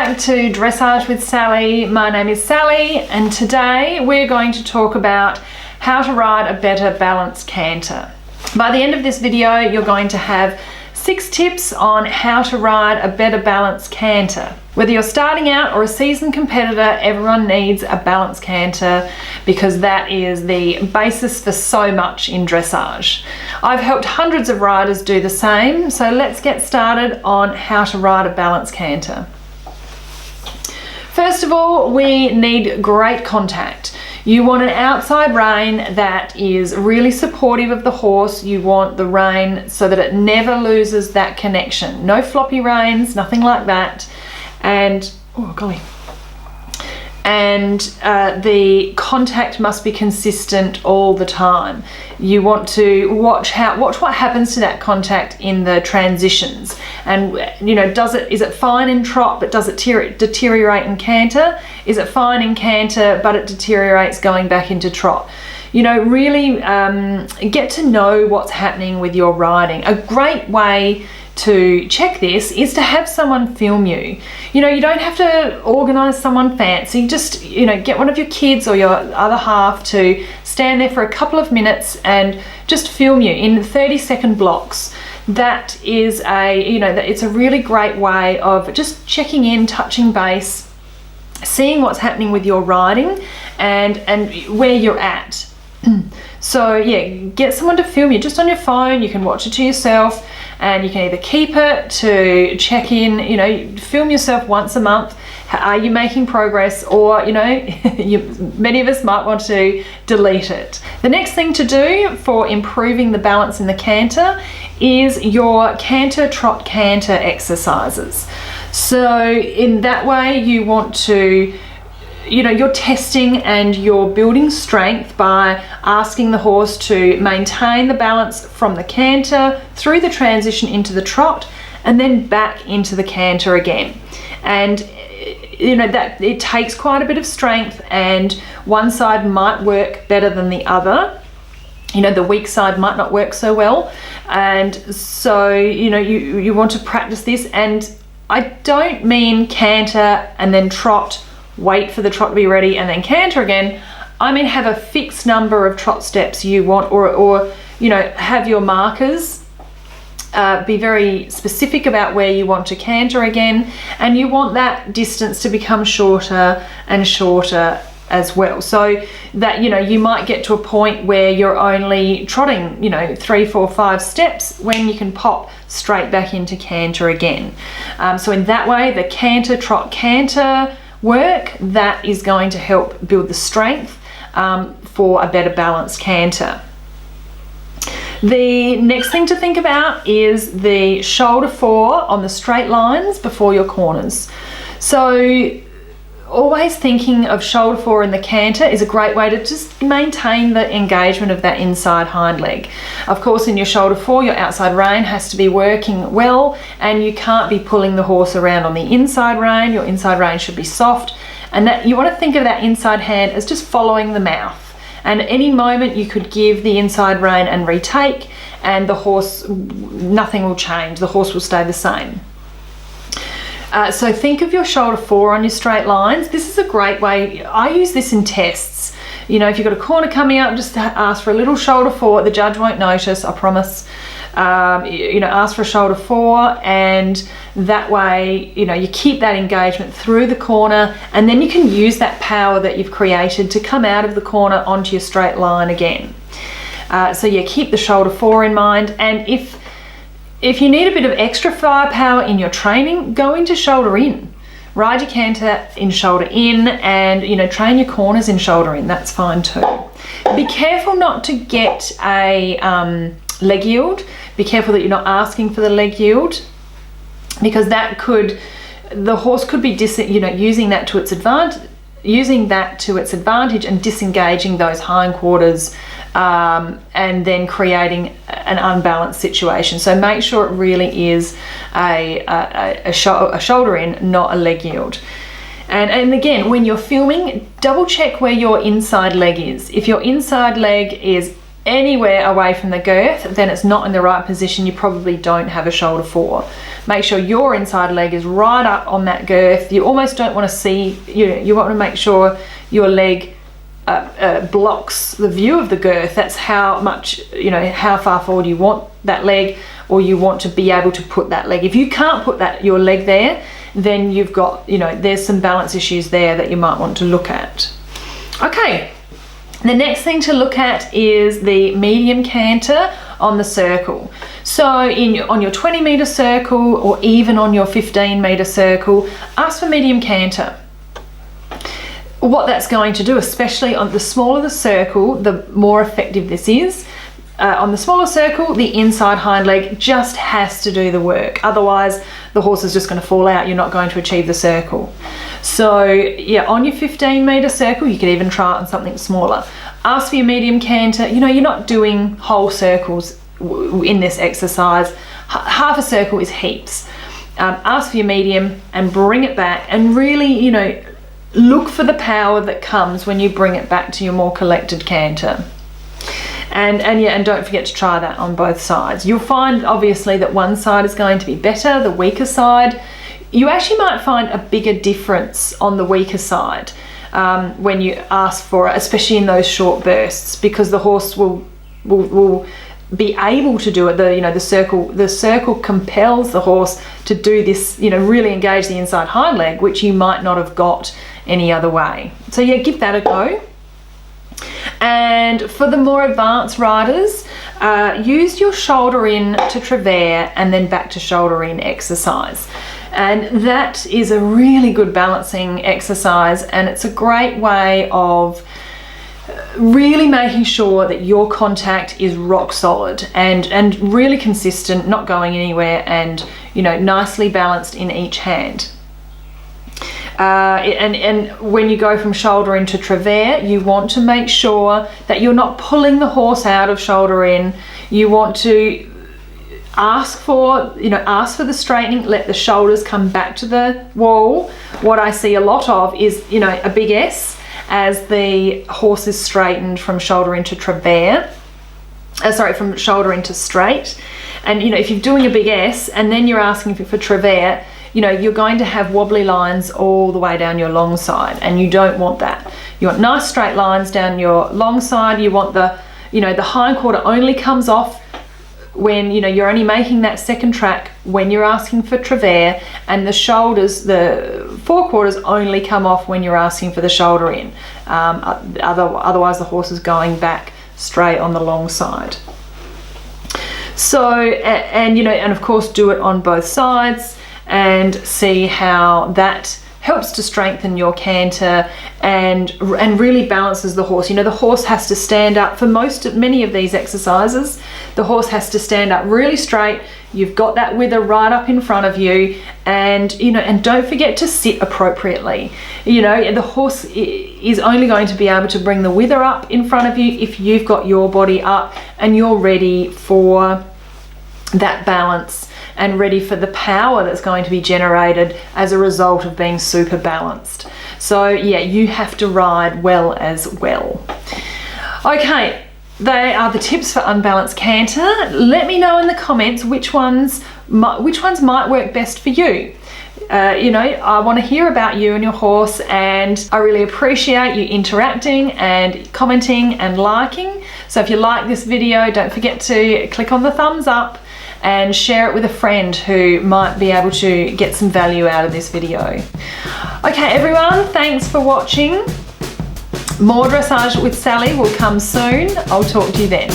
back to Dressage with Sally. My name is Sally, and today we're going to talk about how to ride a better balanced canter. By the end of this video, you're going to have 6 tips on how to ride a better balanced canter. Whether you're starting out or a seasoned competitor, everyone needs a balanced canter because that is the basis for so much in dressage. I've helped hundreds of riders do the same, so let's get started on how to ride a balanced canter. First of all, we need great contact. You want an outside rein that is really supportive of the horse. You want the rein so that it never loses that connection. No floppy reins, nothing like that. And, oh golly. And the contact must be consistent all the time. You want to watch what happens to that contact in the transitions. And is it fine in trot but does it deteriorate in canter? Is it fine in canter but it deteriorates going back into trot? Really get to know what's happening with your riding. A great way to check this is to have someone film you. You don't have to organize someone fancy. Just get one of your kids or your other half to stand there for a couple of minutes and just film you in 30-second blocks. That is it's a really great way of just checking in, touching base, seeing what's happening with your riding and where you're at. So yeah, get someone to film you just on your phone. You can watch it to yourself, and you can either keep it to check in, film yourself once a month. Are you making progress? Or many of us might want to delete it. The next thing to do for improving the balance in the canter is your canter trot canter exercises. So in that way you want to you're testing and you're building strength by asking the horse to maintain the balance from the canter through the transition into the trot and then back into the canter again. And that it takes quite a bit of strength, and one side might work better than the other. The weak side might not work so well, and so you want to practice this. And I don't mean canter and then trot, wait for the trot to be ready and then canter again. I mean have a fixed number of trot steps you want, or have your markers. Be very specific about where you want to canter again, and you want that distance to become shorter and shorter as well, so that you might get to a point where you're only trotting 3, 4, 5 steps when you can pop straight back into canter again. So in that way, the canter trot canter work, that is going to help build the strength for a better balanced canter. The next thing to think about is the shoulder fore on the straight lines before your corners. So always thinking of shoulder fore in the canter is a great way to just maintain the engagement of that inside hind leg. Of course, in your shoulder fore, your outside rein has to be working well, and you can't be pulling the horse around on the inside rein. Your inside rein should be soft, and that you want to think of that inside hand as just following the mouth. And at any moment you could give the inside rein and retake, and the horse, nothing will change. The horse will stay the same. So think of your shoulder fore on your straight lines. This is a great way. I use this in tests. If you've got a corner coming up, just ask for a little shoulder fore. The judge won't notice, I promise. Ask for a shoulder fore, and that way you keep that engagement through the corner, and then you can use that power that you've created to come out of the corner onto your straight line again. So yeah, keep the shoulder fore in mind, and if you need a bit of extra firepower in your training, go into shoulder in. Ride your canter in shoulder in, and train your corners in shoulder in. That's fine too. Be careful not to get a leg yield. Be careful that you're not asking for the leg yield, because the horse could be using that to its advantage and disengaging those hindquarters, and then creating an unbalanced situation. So make sure it really is a shoulder in, not a leg yield. And again, when you're filming, double check where your inside leg is. If your inside leg is anywhere away from the girth, then it's not in the right position. You probably don't have a shoulder 4. Make sure your inside leg is right up on that girth. You almost don't want to see, you want to make sure your leg blocks the view of the girth. That's how much, how far forward you want that leg, or you want to be able to put that leg. If you can't put your leg there, then you've got, there's some balance issues there that you might want to look at. Okay. The next thing to look at is the medium canter on the circle. So on your 20-meter circle, or even on your 15-meter circle, ask for medium canter. What that's going to do, especially on the smaller the circle, the more effective this is. On the smaller circle, the inside hind leg just has to do the work. Otherwise, the horse is just going to fall out. You're not going to achieve the circle. So yeah, on your 15-meter circle, you could even try it on something smaller. Ask for your medium canter. You're not doing whole circles in this exercise. Half a circle is heaps. Ask for your medium and bring it back, and really, look for the power that comes when you bring it back to your more collected canter. And don't forget to try that on both sides. You'll find obviously that one side is going to be better, the weaker side. You actually might find a bigger difference on the weaker side when you ask for it, especially in those short bursts, because the horse will be able to do it. The circle compels the horse to do this, really engage the inside hind leg, which you might not have got any other way. So yeah, give that a go. And for the more advanced riders, use your shoulder in to Travers and then back to shoulder in exercise. And that is a really good balancing exercise, and it's a great way of really making sure that your contact is rock solid and really consistent, not going anywhere, and nicely balanced in each hand. And when you go from shoulder in to Travers, you want to make sure that you're not pulling the horse out of shoulder in. You want to ask for the straightening, let the shoulders come back to the wall. What I see a lot of is, a big S as the horse is straightened from shoulder into Travers. From shoulder into straight. And, if you're doing a big S and then you're asking for Travers, you're going to have wobbly lines all the way down your long side, and you don't want that. You want nice straight lines down your long side. You want the hind quarter only comes off when, you're only making that second track when you're asking for Travers, and the shoulders, the forequarters only come off when you're asking for the shoulder in. Otherwise the horse is going back straight on the long side. So, and of course do it on both sides, and see how that helps to strengthen your canter and really balances the horse. The horse has to stand up for many of these exercises. The horse has to stand up really straight. You've got that wither right up in front of you, and and don't forget to sit appropriately. The horse is only going to be able to bring the wither up in front of you if you've got your body up and you're ready for that balance and ready for the power that's going to be generated as a result of being super balanced. So yeah, you have to ride well as well. Okay, they are the tips for unbalanced canter. Let me know in the comments which ones might work best for you. I want to hear about you and your horse, and I really appreciate you interacting and commenting and liking. So if you like this video, don't forget to click on the thumbs up and share it with a friend who might be able to get some value out of this video. Okay everyone, thanks for watching. More Dressage with Sally will come soon. I'll talk to you then.